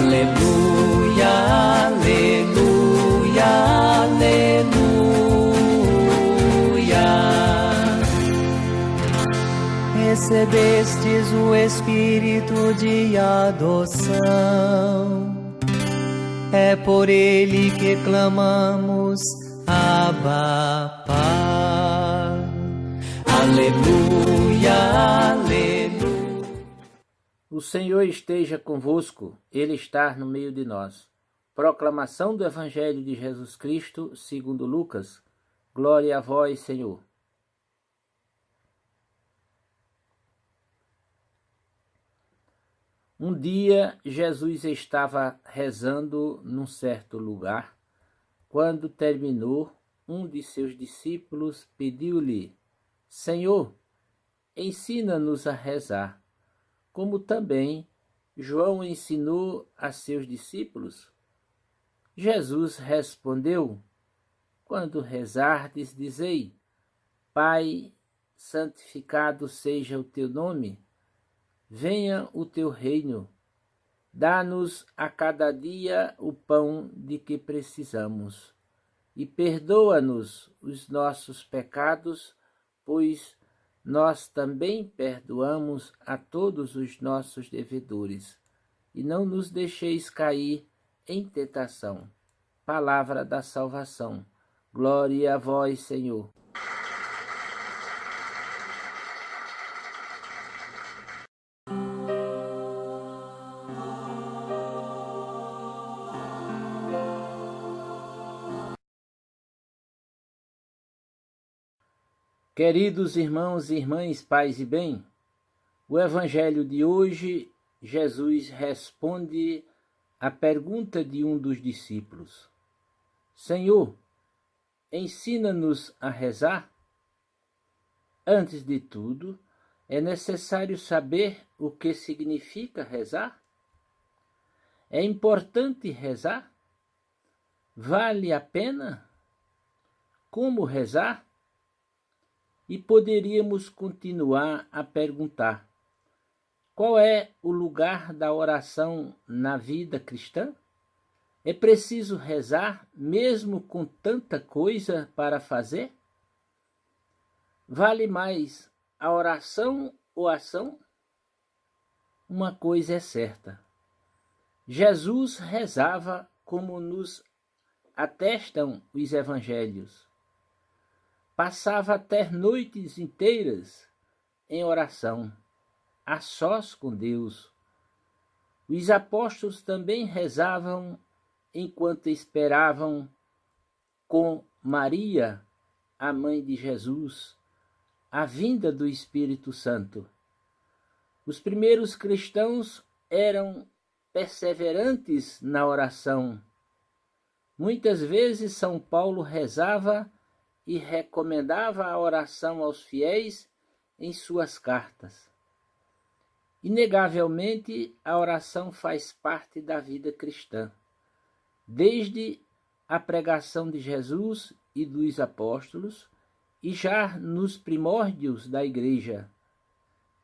Aleluia, aleluia, aleluia. Recebestes o Espírito de adoção, é por ele que clamamos, Abba, Pai. Aleluia, aleluia. O Senhor esteja convosco, Ele está no meio de nós. Proclamação do Evangelho de Jesus Cristo, segundo Lucas. Glória a vós, Senhor. Um dia, Jesus estava rezando num certo lugar. Quando terminou, um de seus discípulos pediu-lhe: Senhor, ensina-nos a rezar, como também João ensinou a seus discípulos. Jesus respondeu: Quando rezardes, dizei: Pai, santificado seja o teu nome, venha o teu reino, dá-nos a cada dia o pão de que precisamos, e perdoa-nos os nossos pecados, pois nós também perdoamos a todos os nossos devedores, e não nos deixeis cair em tentação. Palavra da salvação. Glória a vós, Senhor. Queridos irmãos e irmãs, paz e bem, o Evangelho de hoje, Jesus responde à pergunta de um dos discípulos: Senhor, ensina-nos a rezar? Antes de tudo, é necessário saber o que significa rezar? É importante rezar? Vale a pena? Como rezar? E poderíamos continuar a perguntar: qual é o lugar da oração na vida cristã? É preciso rezar mesmo com tanta coisa para fazer? Vale mais a oração ou a ação? Uma coisa é certa: Jesus rezava como nos atestam os evangelhos. Passava até noites inteiras em oração, a sós com Deus. Os apóstolos também rezavam enquanto esperavam com Maria, a mãe de Jesus, a vinda do Espírito Santo. Os primeiros cristãos eram perseverantes na oração. Muitas vezes São Paulo rezava e recomendava a oração aos fiéis em suas cartas. Inegavelmente, a oração faz parte da vida cristã, desde a pregação de Jesus e dos apóstolos, e já nos primórdios da Igreja.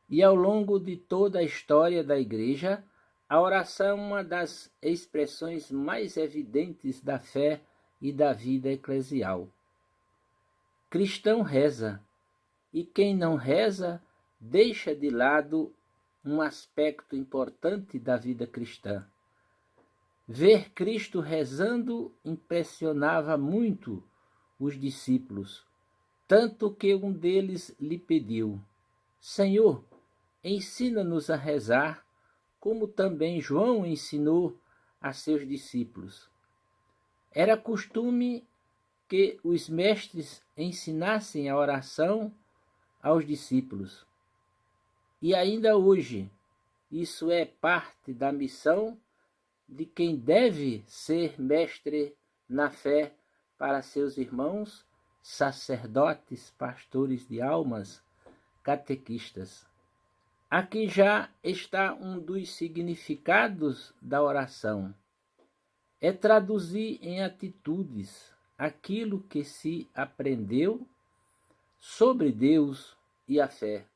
E ao longo de toda a história da Igreja, a oração é uma das expressões mais evidentes da fé e da vida eclesial. Cristão reza, e quem não reza deixa de lado um aspecto importante da vida cristã. Ver Cristo rezando impressionava muito os discípulos, tanto que um deles lhe pediu: Senhor, ensina-nos a rezar, como também João ensinou a seus discípulos. Era costume que os mestres ensinassem a oração aos discípulos. E ainda hoje, isso é parte da missão de quem deve ser mestre na fé para seus irmãos, sacerdotes, pastores de almas, catequistas. Aqui já está um dos significados da oração. É traduzir em atitudes aquilo que se aprendeu sobre Deus e a fé.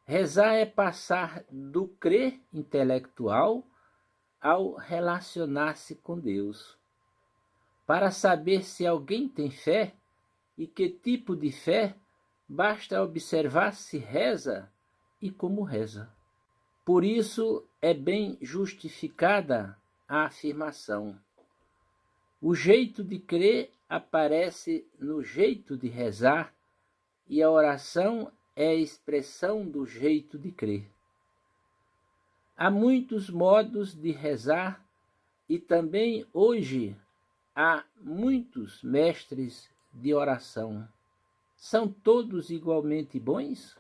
Rezar é passar do crer intelectual ao relacionar-se com Deus. Para saber se alguém tem fé e que tipo de fé, basta observar se reza e como reza. Por isso é bem justificada a afirmação: o jeito de crer aparece no jeito de rezar, e a oração é a expressão do jeito de crer. Há muitos modos de rezar e também hoje há muitos mestres de oração. São todos igualmente bons?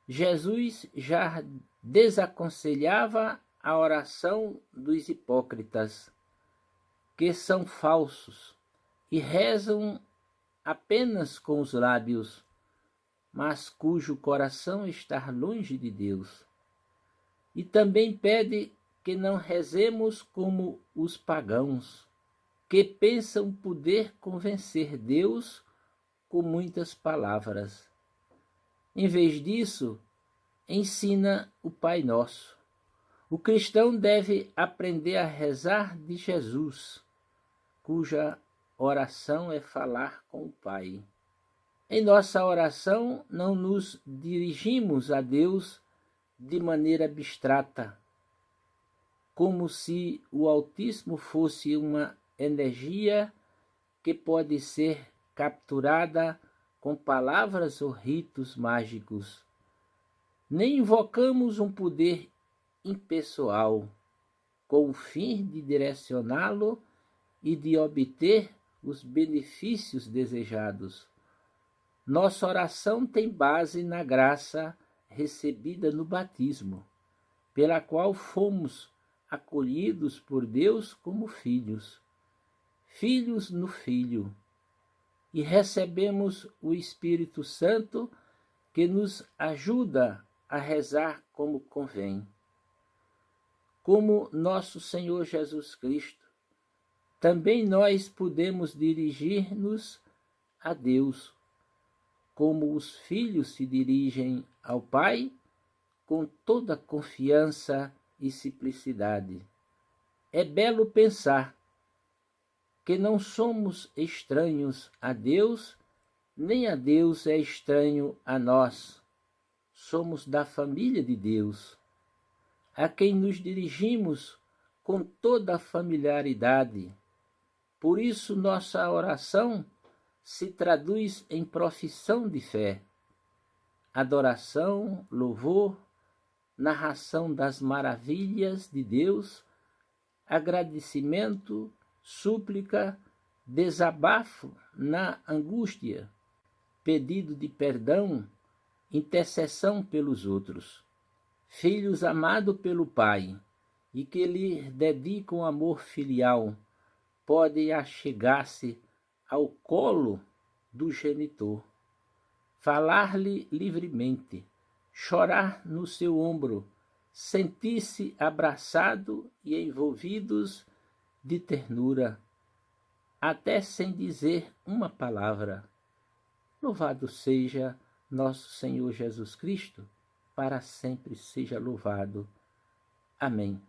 Jesus já desaconselhava a oração dos hipócritas, que são falsos e rezam apenas com os lábios, mas cujo coração está longe de Deus. E também pede que não rezemos como os pagãos, que pensam poder convencer Deus com muitas palavras. Em vez disso, ensina o Pai Nosso. O cristão deve aprender a rezar de Jesus, cuja oração é falar com o Pai. Em nossa oração, não nos dirigimos a Deus de maneira abstrata, como se o Altíssimo fosse uma energia que pode ser capturada com palavras ou ritos mágicos. Nem invocamos um poder impessoal, com o fim de direcioná-lo e de obter os benefícios desejados. Nossa oração tem base na graça recebida no batismo, pela qual fomos acolhidos por Deus como filhos, filhos no Filho, e recebemos o Espírito Santo que nos ajuda a rezar como convém. Como nosso Senhor Jesus Cristo, também nós podemos dirigir-nos a Deus, como os filhos se dirigem ao Pai, com toda confiança e simplicidade. É belo pensar que não somos estranhos a Deus, nem a Deus é estranho a nós. Somos da família de Deus, a quem nos dirigimos com toda a familiaridade. Por isso nossa oração se traduz em profissão de fé, adoração, louvor, narração das maravilhas de Deus, agradecimento, súplica, desabafo na angústia, pedido de perdão, intercessão pelos outros. Filhos amados pelo Pai e que lhe dedicam amor filial, podem achegar-se ao colo do genitor, falar-lhe livremente, chorar no seu ombro, sentir-se abraçado e envolvidos de ternura, até sem dizer uma palavra. Louvado seja nosso Senhor Jesus Cristo, para sempre seja louvado. Amém.